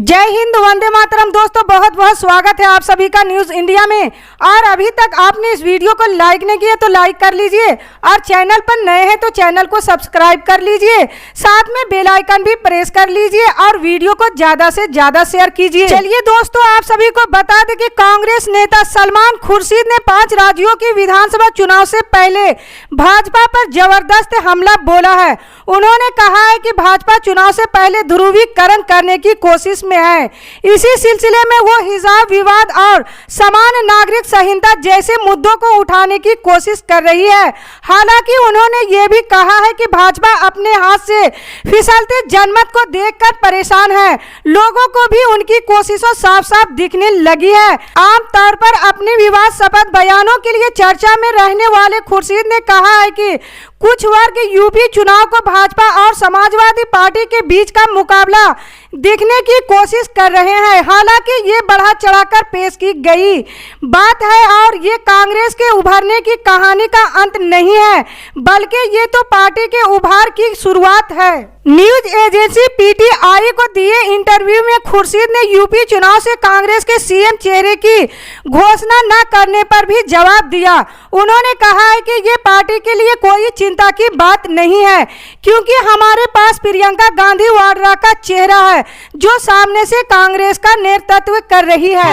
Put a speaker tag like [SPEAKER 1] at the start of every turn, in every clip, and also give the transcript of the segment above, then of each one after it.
[SPEAKER 1] जय हिंद, वंदे मातरम। दोस्तों बहुत बहुत स्वागत है आप सभी का न्यूज इंडिया में। और अभी तक आपने इस वीडियो को लाइक नहीं किया तो लाइक कर लीजिए, और चैनल पर नए हैं तो चैनल को सब्सक्राइब कर लीजिए, साथ में बेल आइकन भी प्रेस कर लीजिए और वीडियो को ज्यादा से ज्यादा शेयर कीजिए। चलिए दोस्तों, आप सभी को बता दें कि कांग्रेस नेता सलमान खुर्शीद ने 5 राज्यों की विधानसभा चुनाव से पहले भाजपा पर जबरदस्त हमला बोला है। उन्होंने कहा है कि भाजपा चुनाव से पहले ध्रुवीकरण करने की कोशिश में है। इसी सिलसिले में वो हिजाब विवाद और समान नागरिक संहिता जैसे मुद्दों को उठाने की कोशिश कर रही है। हालांकि उन्होंने ये भी कहा है कि भाजपा अपने हाथ से फिसलते जनमत को देखकर परेशान है। लोगों को भी उनकी कोशिशों साफ साफ दिखने लगी है। आमतौर पर अपने विवाद शपथ बयानों के लिए चर्चा में रहने वाले खुर्शीद ने कहा है कि कुछ वर्ग यूपी चुनाव को भाजपा और समाजवादी पार्टी के बीच का मुकाबला दिखने की कोशिश कर रहे हैं। हालांकि ये बढ़ा चढ़ाकर पेश की गई बात है और ये कांग्रेस के उभरने की कहानी का अंत नहीं है, बल्कि ये तो पार्टी के उभार की शुरुआत है। न्यूज एजेंसी पीटीआई को दिए इंटरव्यू में खुर्शीद ने यूपी चुनाव से कांग्रेस के सीएम चेहरे की घोषणा न करने पर भी जवाब दिया। उन्होंने कहा है कि ये पार्टी के लिए कोई चिंता की बात नहीं है, क्योंकि हमारे पास प्रियंका गांधी वाड्रा का चेहरा है जो सामने से कांग्रेस का नेतृत्व कर रही है।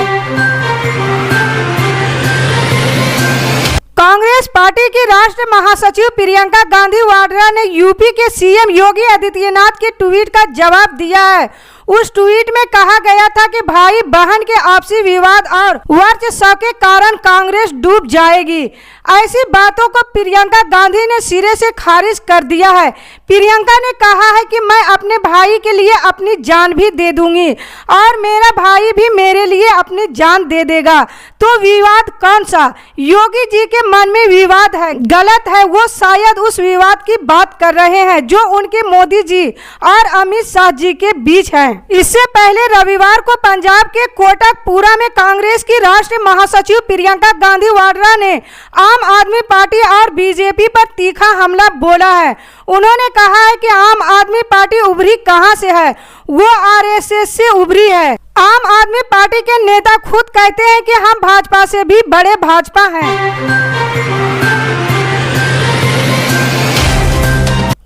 [SPEAKER 1] कांग्रेस पार्टी की राष्ट्रीय महासचिव प्रियंका गांधी वाड्रा ने यूपी के सीएम योगी आदित्यनाथ के ट्वीट का जवाब दिया है। उस ट्वीट में कहा गया था कि भाई बहन के आपसी विवाद और वर्चस्व के कारण कांग्रेस डूब जाएगी। ऐसी बातों को प्रियंका गांधी ने सिरे से खारिज कर दिया है। प्रियंका ने कहा है कि मैं अपने भाई के लिए अपनी जान भी दे दूंगी और मेरा भाई भी मेरे लिए अपनी जान दे देगा। तो विवाद कौन सा? योगी जी के मन में विवाद है, गलत है। वो शायद उस विवाद की बात कर रहे हैं जो उनके मोदी जी और अमित शाह जी के बीच है। इससे पहले रविवार को पंजाब के कोटकपुरा में कांग्रेस की राष्ट्रीय महासचिव प्रियंका गांधी वाड्रा ने आम आदमी पार्टी और बीजेपी पर तीखा हमला बोला है। उन्होंने कहा है कि आम आदमी पार्टी उभरी कहां से है? वो आरएसएस से उभरी है। आम आदमी पार्टी के नेता खुद कहते हैं कि हम भाजपा से भी बड़े भाजपा हैं।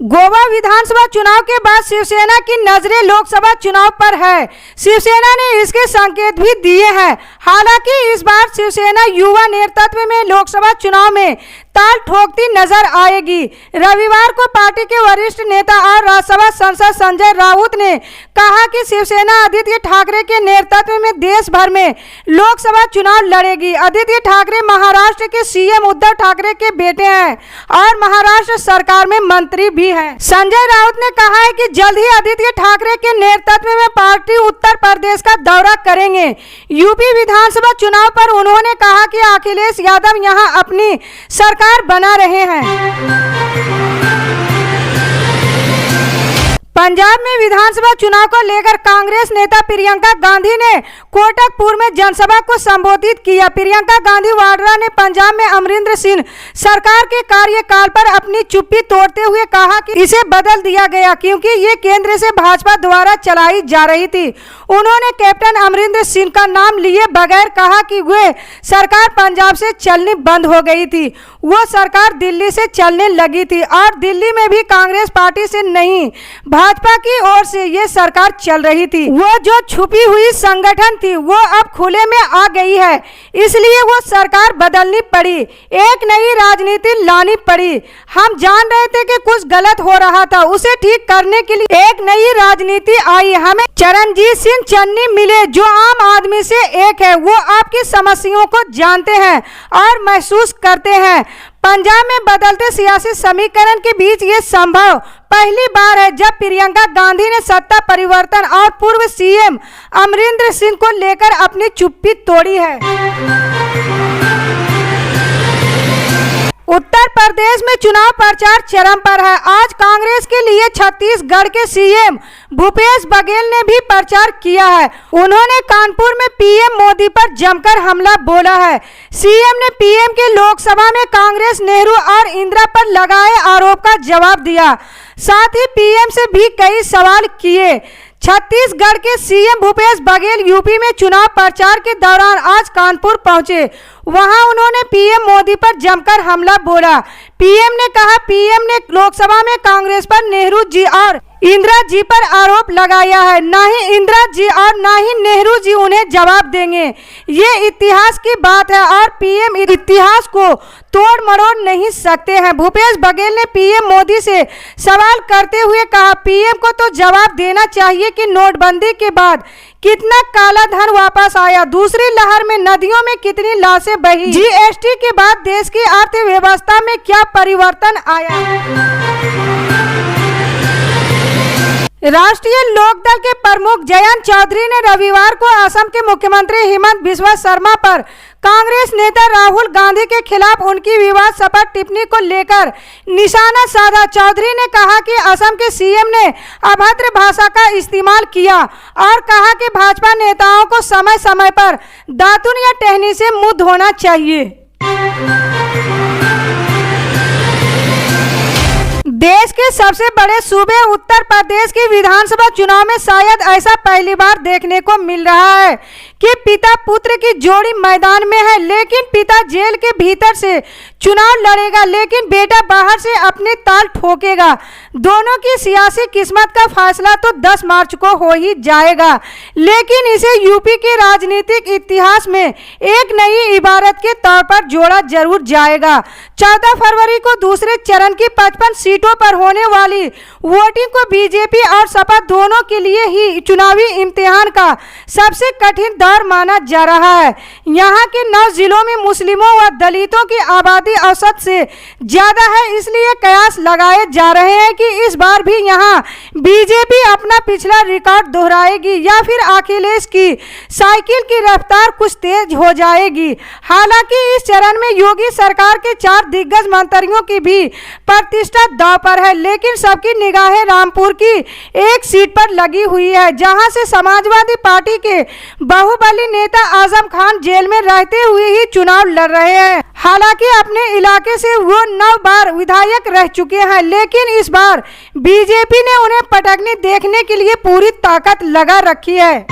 [SPEAKER 1] गोवा विधानसभा चुनाव के बाद शिवसेना की नजरें लोकसभा चुनाव पर है। शिवसेना ने इसके संकेत भी दिए हैं। हालांकि इस बार शिवसेना युवा नेतृत्व में लोकसभा चुनाव में ताल ठोकती नजर आएगी। रविवार को पार्टी के वरिष्ठ नेता और राज्यसभा सांसद संजय राउत ने कहा कि शिवसेना आदित्य ठाकरे के नेतृत्व में देश भर में लोकसभा चुनाव लड़ेगी। आदित्य ठाकरे महाराष्ट्र के सीएम उद्धव ठाकरे के बेटे हैं और महाराष्ट्र सरकार में मंत्री भी हैं। संजय राउत ने कहा है कि जल्द ही आदित्य ठाकरे के नेतृत्व में पार्टी उत्तर प्रदेश का दौरा करेंगे। यूपी विधानसभा चुनाव पर उन्होंने कहा कि अखिलेश यादव यहां अपनी सरकार बना रहे हैं। पंजाब में विधानसभा चुनाव को लेकर कांग्रेस नेता प्रियंका गांधी ने कोटकपुर में जनसभा को संबोधित किया। प्रियंका गांधी वाड्रा ने पंजाब में अमरिंदर सिंह सरकार के कार्यकाल पर अपनी चुप्पी तोड़ते हुए कहा कि इसे बदल दिया गया क्योंकि ये केंद्र से भाजपा द्वारा चलाई जा रही थी। उन्होंने कैप्टन अमरिंदर सिंह का नाम लिए बगैर कहा कि वे सरकार पंजाब से चलनी बंद हो गई थी। वो सरकार दिल्ली से चलने लगी थी और दिल्ली में भी कांग्रेस पार्टी से नहीं, भाजपा की ओर से ये सरकार चल रही थी। वो जो छुपी हुई संगठन थी वो अब खुले में आ गई है, इसलिए वो सरकार बदलनी पड़ी, एक नई राजनीति लानी पड़ी। हम जान रहे थे कि कुछ गलत हो रहा था, उसे ठीक करने के लिए एक नई राजनीति आई। हमें चरणजीत सिंह चन्नी मिले जो आम आदमी से एक है। वो आपकी समस्याओं को जानते हैं और महसूस करते हैं। पंजाब में बदलते सियासी समीकरण के बीच ये संभव पहली बार है जब प्रियंका गांधी ने सत्ता परिवर्तन और पूर्व सीएम अमरिंदर सिंह को लेकर अपनी चुप्पी तोड़ी है। उत्तर प्रदेश में चुनाव प्रचार चरम पर है। आज कांग्रेस के लिए छत्तीसगढ़ के सीएम भूपेश बघेल ने भी प्रचार किया है। उन्होंने कानपुर में पीएम मोदी पर जमकर हमला बोला है। सीएम ने पीएम के लोकसभा में कांग्रेस, नेहरू और इंदिरा पर लगाए आरोप का जवाब दिया। साथ ही पीएम से भी कई सवाल किए। छत्तीसगढ़ के सीएम भूपेश बघेल यूपी में चुनाव प्रचार के दौरान आज कानपुर पहुंचे। वहां उन्होंने पीएम मोदी पर जमकर हमला बोला। पीएम ने कहा, पीएम ने लोकसभा में कांग्रेस पर नेहरू जी और इंदिरा जी पर आरोप लगाया है। ना ही इंदिरा जी और ना ही नेहरू जी उन्हें जवाब देंगे। ये इतिहास की बात है और पीएम इतिहास को तोड़ मरोड़ नहीं सकते हैं। भूपेश बघेल ने पीएम मोदी से सवाल करते हुए कहा, पीएम को तो जवाब देना चाहिए कि नोटबंदी के बाद कितना काला धन वापस आया, दूसरी लहर में नदियों में कितनी लाशें बही, जीएसटी के बाद देश की अर्थव्यवस्था में क्या परिवर्तन आया। राष्ट्रीय लोकदल के प्रमुख जयंत चौधरी ने रविवार को असम के मुख्यमंत्री हेमंत बिस्वा शर्मा पर कांग्रेस नेता राहुल गांधी के खिलाफ उनकी विवादास्पद टिप्पणी को लेकर निशाना साधा। चौधरी ने कहा कि असम के सीएम ने अभद्र भाषा का इस्तेमाल किया और कहा कि भाजपा नेताओं को समय समय पर दातुन या टहनी से मुंह धोना चाहिए। देश के सबसे बड़े सूबे उत्तर प्रदेश की विधानसभा चुनाव में शायद ऐसा पहली बार देखने को मिल रहा है कि पिता पुत्र की जोड़ी मैदान में है, लेकिन पिता जेल के भीतर से चुनाव लड़ेगा, लेकिन बेटा बाहर से अपनी ताल ठोकेगा। दोनों की सियासी किस्मत का फैसला तो 10 मार्च को हो ही जाएगा, लेकिन इसे यूपी के राजनीतिक इतिहास में एक नई इबारत के तौर पर जोड़ा जरूर जाएगा। 14 फरवरी को दूसरे चरण की 55 सीटों पर होने वाली वोटिंग को बीजेपी और सपा दोनों के लिए ही चुनावी इम्तिहान का सबसे कठिन दौर माना जा रहा है। यहाँ के 9 जिलों में मुस्लिमों व दलितों की आबादी औसत से ज्यादा है, इसलिए कयास लगाए जा रहे हैं कि इस बार भी यहाँ बीजेपी अपना पिछला रिकॉर्ड दोहराएगी या फिर अखिलेश की साइकिल की रफ्तार कुछ तेज हो जाएगी। हालांकि इस चरण में योगी सरकार के 4 दिग्गज मंत्रियों की भी प्रतिष्ठा दांव पर है, लेकिन सबकी निगाहें रामपुर की एक सीट पर लगी हुई है, जहां से समाजवादी पार्टी के बाहुबली नेता आजम खान जेल में रहते हुए ही चुनाव लड़ रहे हैं। हालांकि अपने इलाके से वो 9 बार विधायक रह चुके हैं, लेकिन इस बार बीजेपी ने उन्हें पटकने देखने के लिए पूरी ताकत लगा रखी है।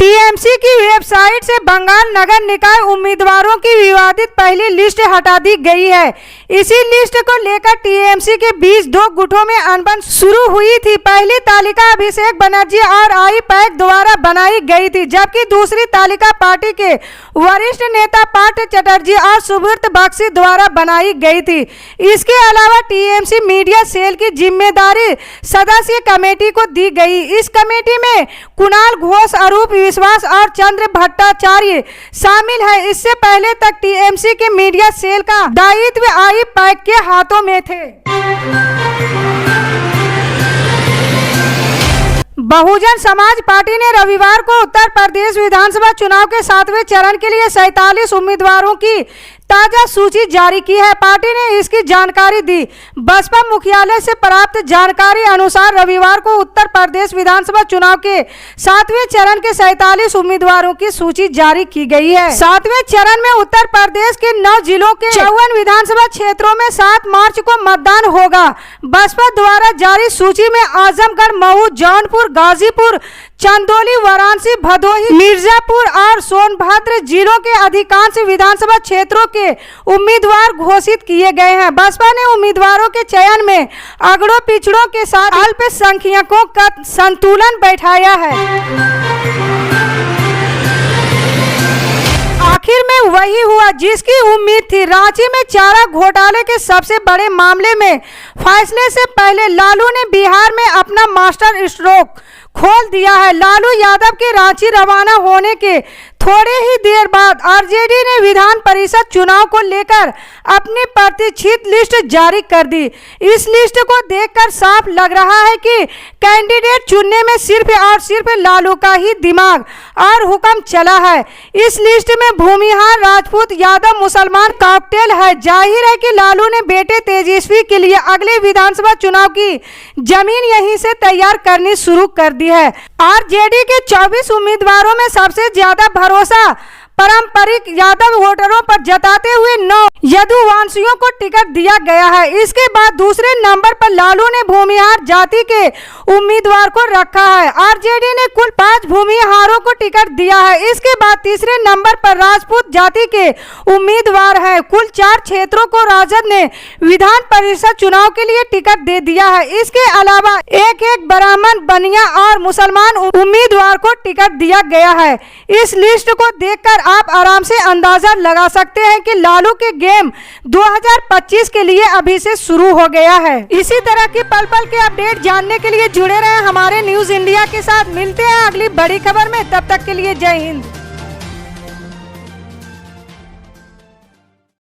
[SPEAKER 1] टीएमसी की वेबसाइट से बंगाल नगर निकाय उम्मीदवारों की विवादित पहली लिस्ट हटा दी गई है। इसी लिस्ट को लेकर टीएमसी के बीच 2 गुटों में अनबन शुरू हुई थी। पहली तालिका अभिषेक बनर्जी और आई पैक द्वारा बनाई गई थी, जबकि दूसरी तालिका पार्टी के वरिष्ठ नेता पार्थ चटर्जी और सुब्रत बख्शी द्वारा बनाई गई थी। इसके अलावा टीएमसी मीडिया सेल की जिम्मेदारी सदस्य कमेटी को दी गई। इस कमेटी में कुणाल घोष, अरूप विश्वास और चंद्र भट्टाचार्य शामिल है। इससे पहले तक टीएमसी के मीडिया सेल का दायित्व आई पैक के हाथों में थे। बहुजन समाज पार्टी ने रविवार को उत्तर प्रदेश विधानसभा चुनाव के 7वें चरण के लिए 47 उम्मीदवारों की ताजा सूची जारी की है। पार्टी ने इसकी जानकारी दी। बसपा मुख्यालय से प्राप्त जानकारी अनुसार रविवार को उत्तर प्रदेश विधानसभा चुनाव के 7वें चरण के 47 उम्मीदवारों की सूची जारी की गई है। 7वें चरण में उत्तर प्रदेश के 9 जिलों के 54 विधानसभा क्षेत्रों में 7 मार्च को मतदान होगा। बसपा द्वारा जारी सूची में आजमगढ़, मऊ, जौनपुर, गाजीपुर, चंदौली, वाराणसी, भदोही, मिर्जापुर और सोनभद्र जिलों के अधिकांश विधानसभा क्षेत्रों के उम्मीदवार घोषित किए गए हैं। बसपा ने उम्मीदवारों के चयन में अगड़ों पिछड़ों के साथ अल्पसंख्यकों का संतुलन बैठाया है। आखिर में वही हुआ जिसकी उम्मीद थी। रांची में चारा घोटाले के सबसे बड़े मामले में फैसले से पहले लालू ने बिहार में अपना मास्टर स्ट्रोक खोल दिया है। लालू यादव के रांची रवाना होने के थोड़े ही देर बाद आरजेडी ने विधान परिषद चुनाव को लेकर अपनी प्रतीक्षित लिस्ट जारी कर दी। इस लिस्ट को देखकर साफ लग रहा है कि कैंडिडेट चुनने में सिर्फ और सिर्फ लालू का ही दिमाग और हुक्म चला है। इस लिस्ट में भूमिहार, राजपूत, यादव, मुसलमान कॉकटेल है। जाहिर है कि लालू ने बेटे तेजस्वी के लिए अगले विधानसभा चुनाव की जमीन यहीं से तैयार करनी शुरू कर दी है। आरजेडी के 24 उम्मीदवारों में सबसे ज्यादा भरोसा पारंपरिक यादव वोटरों पर जताते हुए 9 यदुवंशियों को टिकट दिया गया है। इसके बाद दूसरे नंबर पर लालू ने भूमिहार जाति के उम्मीदवार को रखा है। आरजेडी ने कुल 5 भूमिहारों को टिकट दिया है। इसके बाद तीसरे नंबर पर राजपूत जाति के उम्मीदवार हैं। कुल 4 क्षेत्रों को राजद ने विधान परिषद चुनाव के लिए टिकट दे दिया है। इसके अलावा एक ब्राह्मण, बनिया और मुसलमान उम्मीदवार को टिकट दिया गया है। इस लिस्ट को देखकर आप आराम से अंदाजा लगा सकते हैं कि लालू के गेम 2025 के लिए अभी से शुरू हो गया है। इसी तरह की पल पल के अपडेट जानने के लिए जुड़े रहें हमारे न्यूज इंडिया के साथ। मिलते हैं अगली बड़ी खबर में, तब तक के लिए जय हिंद।